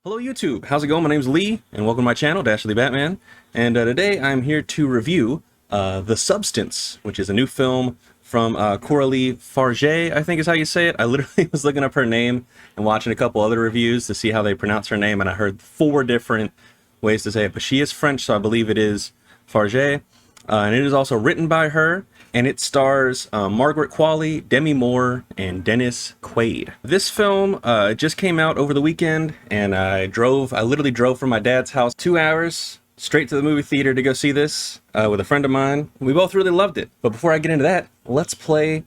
Hello YouTube, how's it going? My name's Lee, and welcome to my channel, thedastardLeebatman. And today I'm here to review The Substance, which is a new film from Coralie Farge, I think is how you say it. I literally was looking up her name and watching a couple other reviews to see how they pronounce her name, and I heard 4 different ways to say it. But she is French, so I believe it is Farge. And it is also written by her, and it stars Margaret Qualley, Demi Moore, and Dennis Quaid. This film just came out over the weekend, and I literally drove from my dad's house 2 hours straight to the movie theater to go see this with a friend of mine. We both really loved it. But before I get into that, let's play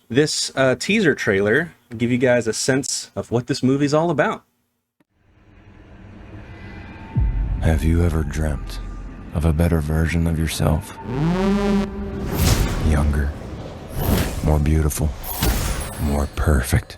this teaser trailer and give you guys a sense of what this movie's all about. Have you ever dreamt of a better version of yourself? Younger, more beautiful, more perfect.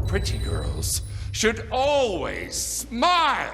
Pretty girls should always smile.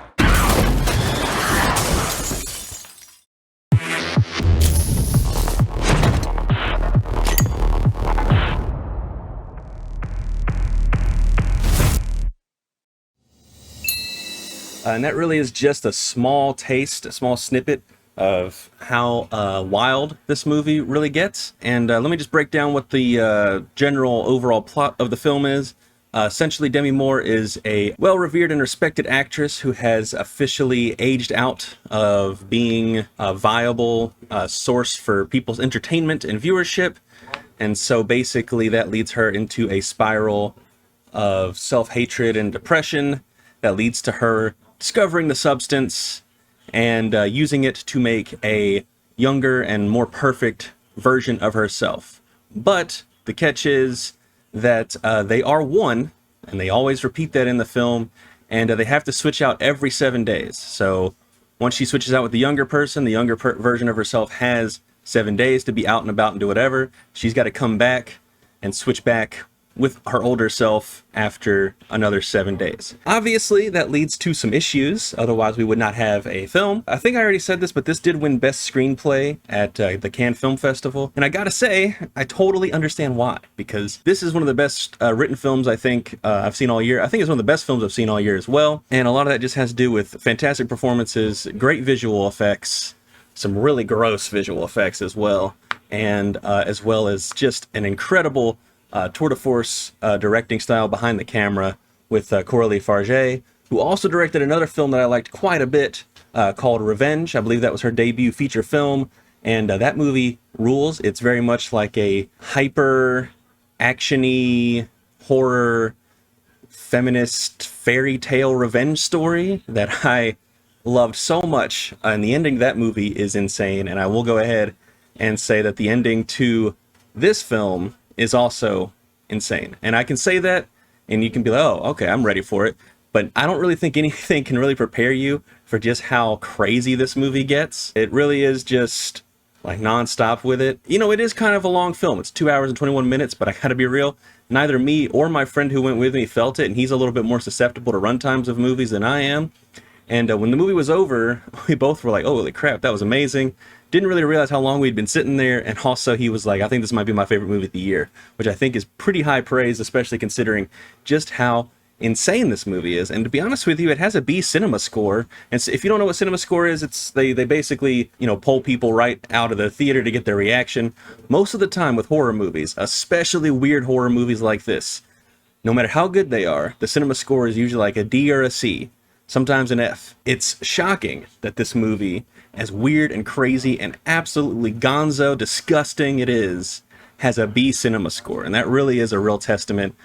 And that really is just a small taste, a small snippet of how wild this movie really gets. And let me just break down what the general overall plot of the film is. Essentially, Demi Moore is a well-revered and respected actress who has officially aged out of being a viable source for people's entertainment and viewership. And so basically that leads her into a spiral of self-hatred and depression that leads to her discovering the substance and using it to make a younger and more perfect version of herself. But the catch is that they are one, and they always repeat that in the film, and they have to switch out every 7 days. So once she switches out with the younger person, the younger version of herself has 7 days to be out and about and do whatever. She's got to come back and switch back with her older self after another 7 days. Obviously, that leads to some issues, otherwise we would not have a film. I think I already said this, but this did win Best Screenplay at the Cannes Film Festival, and I gotta say, I totally understand why, because this is one of the best written films I think I've seen all year. I think it's one of the best films I've seen all year as well, and a lot of that just has to do with fantastic performances, great visual effects, some really gross visual effects as well, and as well as just an incredible tour de force directing style behind the camera with Coralie Farge, who also directed another film that I liked quite a bit called Revenge. I believe that was her debut feature film, and that movie rules. It's very much like a hyper action-y horror feminist fairy tale revenge story that I loved so much, and the ending to that movie is insane. And I will go ahead and say that the ending to this film is also insane. And I can say that, and you can be like, oh, okay, I'm ready for it. But I don't really think anything can really prepare you for just how crazy this movie gets. It really is just like non-stop with it. You know, it is kind of a long film. It's 2 hours and 21 minutes, but I gotta be real, neither me or my friend who went with me felt it, and he's a little bit more susceptible to runtimes of movies than I am. And when the movie was over, we both were like, oh, holy crap, that was amazing. Didn't really realize how long we'd been sitting there, and also he was like, I think this might be my favorite movie of the year, which I think is pretty high praise, especially considering just how insane this movie is. And to be honest with you, it has a B cinema score, and so if you don't know what cinema score is, it's they basically, you know, poll people right out of the theater to get their reaction. Most of the time with horror movies, especially weird horror movies like this, no matter how good they are, the cinema score is usually like a D or a C, sometimes an F. It's shocking that this movie, as weird and crazy and absolutely gonzo disgusting it is, has a B cinema score, and that really is a real testament.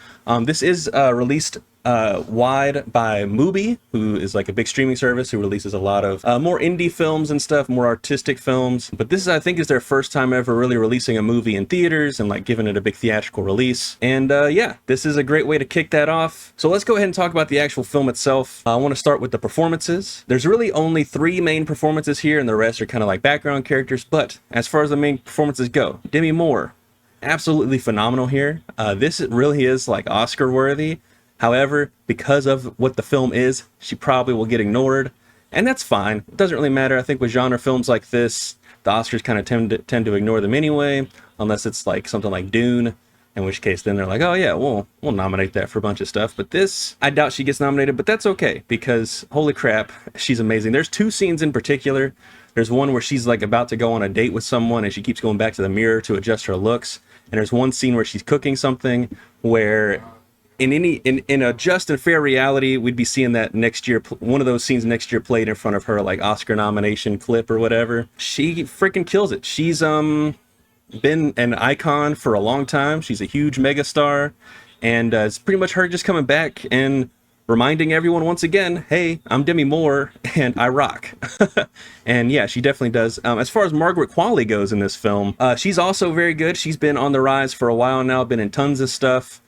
This is released wide by Mubi, who is like a big streaming service who releases a lot of more indie films and stuff, more artistic films. But this is, I think, is their first time ever really releasing a movie in theaters and like giving it a big theatrical release. And yeah, this is a great way to kick that off. So let's go ahead and talk about the actual film itself. I want to start with the performances. There's really only 3 main performances here, and the rest are kind of like background characters. But as far as the main performances go, Demi Moore, absolutely phenomenal here. This really is like Oscar worthy. However, because of what the film is, she probably will get ignored, and that's fine. It doesn't really matter. I think with genre films like this, the Oscars kind of tend to ignore them anyway, unless it's like something like Dune, in which case then they're like, oh yeah, we'll nominate that for a bunch of stuff. But this, I doubt she gets nominated, but that's okay, because holy crap, she's amazing. There's 2 scenes in particular. There's one where she's like about to go on a date with someone, and she keeps going back to the mirror to adjust her looks. And there's one scene where she's cooking something where in a just and fair reality, we'd be seeing that next year, one of those scenes next year played in front of her like Oscar nomination clip or whatever. She freaking kills it. She's been an icon for a long time. She's a huge megastar, and it's pretty much her just coming back and reminding everyone once again, hey, I'm Demi Moore and I rock. And yeah, she definitely does. As far as Margaret Qualley goes in this film, she's also very good. She's been on the rise for a while now, been in tons of stuff.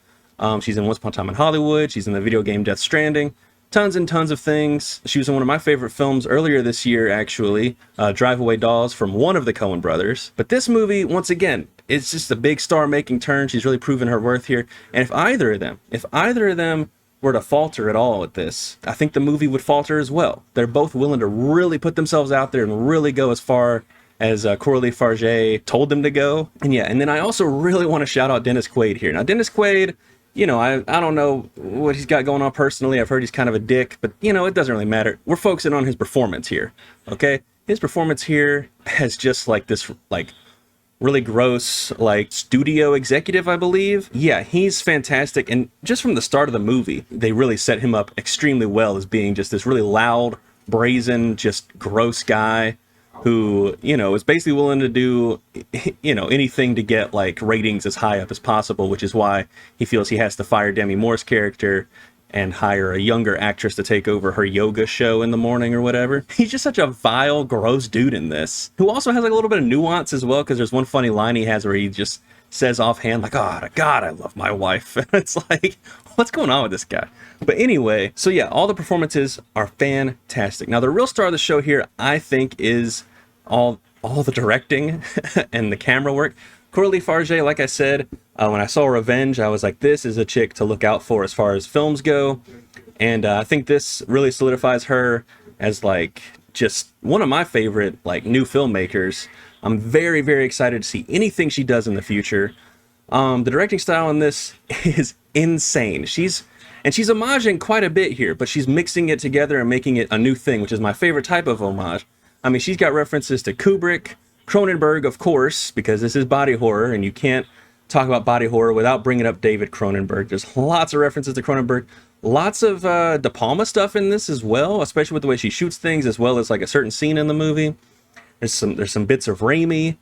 She's in Once Upon a Time in Hollywood. She's in the video game Death Stranding. Tons and tons of things. She was in one of my favorite films earlier this year, actually, Drive Away Dolls, from one of the Coen brothers. But this movie, once again, it's just a big star-making turn. She's really proven her worth here. And if either of them were to falter at all at this, I think the movie would falter as well. They're both willing to really put themselves out there and really go as far as Coralie Farge told them to go. And yeah, and then I also really want to shout out Dennis Quaid here. Now, Dennis Quaid, you know, I don't know what he's got going on personally. I've heard he's kind of a dick, but, you know, it doesn't really matter. We're focusing on his performance here, okay? His performance here has just, like, this, like, really gross, like, studio executive, I believe. Yeah, he's fantastic, and just from the start of the movie, they really set him up extremely well as being just this really loud, brazen, just gross guy who, you know, is basically willing to do, you know, anything to get like ratings as high up as possible, which is why he feels he has to fire Demi Moore's character and hire a younger actress to take over her yoga show in the morning or whatever. He's just such a vile, gross dude in this, who also has like a little bit of nuance as well, because there's one funny line he has where he just says offhand, like, oh, God, I love my wife. And it's like, what's going on with this guy? But anyway, so yeah, all the performances are fantastic. Now, the real star of the show here, I think, is all the directing and the camera work. Coralie Farge, like I said, when I saw Revenge, I was like, this is a chick to look out for as far as films go. And I think this really solidifies her as like just one of my favorite like new filmmakers. I'm very, very excited to see anything she does in the future. The directing style in this is insane. She's homaging quite a bit here, but she's mixing it together and making it a new thing, which is my favorite type of homage. I mean, she's got references to Kubrick, Cronenberg, of course, because this is body horror, and you can't talk about body horror without bringing up David Cronenberg. There's lots of references to Cronenberg, lots of De Palma stuff in this as well, especially with the way she shoots things, as well as like a certain scene in the movie. There's some bits of Raimi,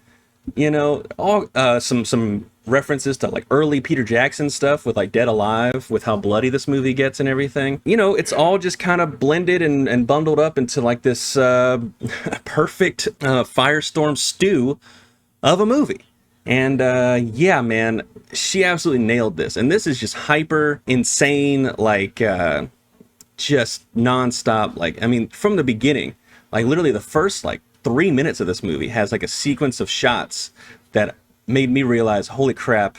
you know, all some references to like early Peter Jackson stuff with like Dead Alive, with how bloody this movie gets and everything. You know, it's all just kind of blended and bundled up into like this perfect firestorm stew of a movie. And yeah, man, she absolutely nailed this. And this is just hyper insane, like just nonstop. Like, I mean, from the beginning, like literally the first like 3 minutes of this movie has like a sequence of shots that made me realize, holy crap,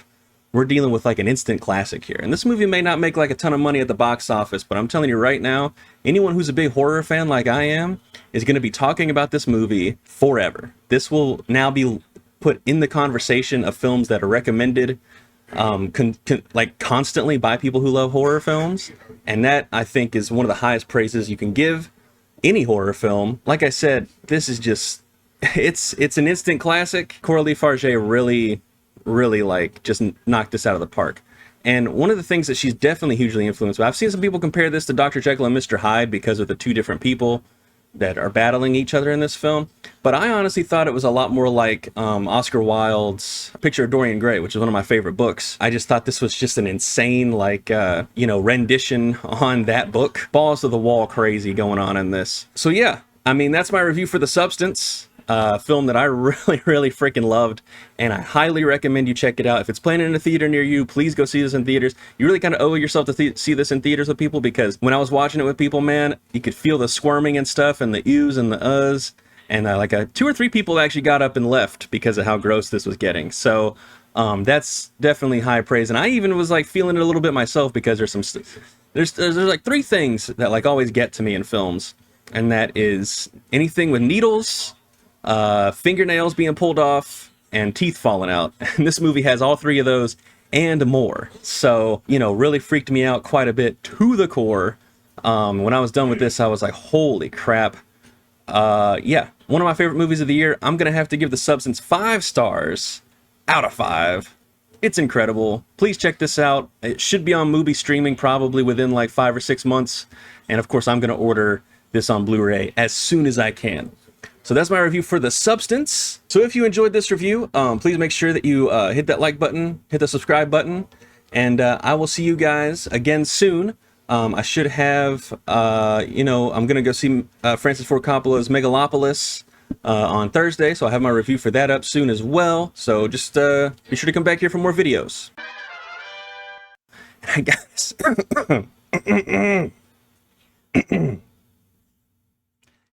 we're dealing with like an instant classic here. And this movie may not make like a ton of money at the box office, but I'm telling you right now, anyone who's a big horror fan like I am is going to be talking about this movie forever. This will now be put in the conversation of films that are recommended like constantly by people who love horror films. And that, I think, is one of the highest praises you can give any horror film. Like I said, this is just, it's an instant classic. Coralie Farge really like just knocked this out of the park. And one of the things that she's definitely hugely influenced by, I've seen some people compare this to Dr. Jekyll and Mr. Hyde because of the 2 different people that are battling each other in this film. But I honestly thought it was a lot more like Oscar Wilde's Picture of Dorian Gray, which is one of my favorite books. I just thought this was just an insane, like, rendition on that book. Balls to the wall crazy going on in this. So yeah, I mean, that's my review for The Substance. Film that I really freaking loved, and I highly recommend you check it out. If it's playing in a theater near you, please go see this in theaters. You really kind of owe yourself to see this in theaters with people, because when I was watching it with people, man, you could feel the squirming and stuff, and the oohs and the uhs, and two or three people actually got up and left because of how gross this was getting. So that's definitely high praise, and I even was like feeling it a little bit myself, because there's like three things that like always get to me in films, and that is anything with needles, fingernails being pulled off, and teeth falling out. And this movie has all three of those and more. So, really freaked me out quite a bit to the core. When I was done with this, I was like, holy crap. Yeah, one of my favorite movies of the year. I'm gonna have to give The Substance 5 stars out of 5. It's incredible. Please check this out. It should be on Mubi streaming probably within like 5 or 6 months. And of course, I'm gonna order this on Blu-ray as soon as I can. So that's my review for The Substance. So if you enjoyed this review, please make sure that you hit that like button, hit the subscribe button, and I will see you guys again soon. I should have, I'm going to go see Francis Ford Coppola's Megalopolis on Thursday, so I'll have my review for that up soon as well. So just be sure to come back here for more videos. And guys...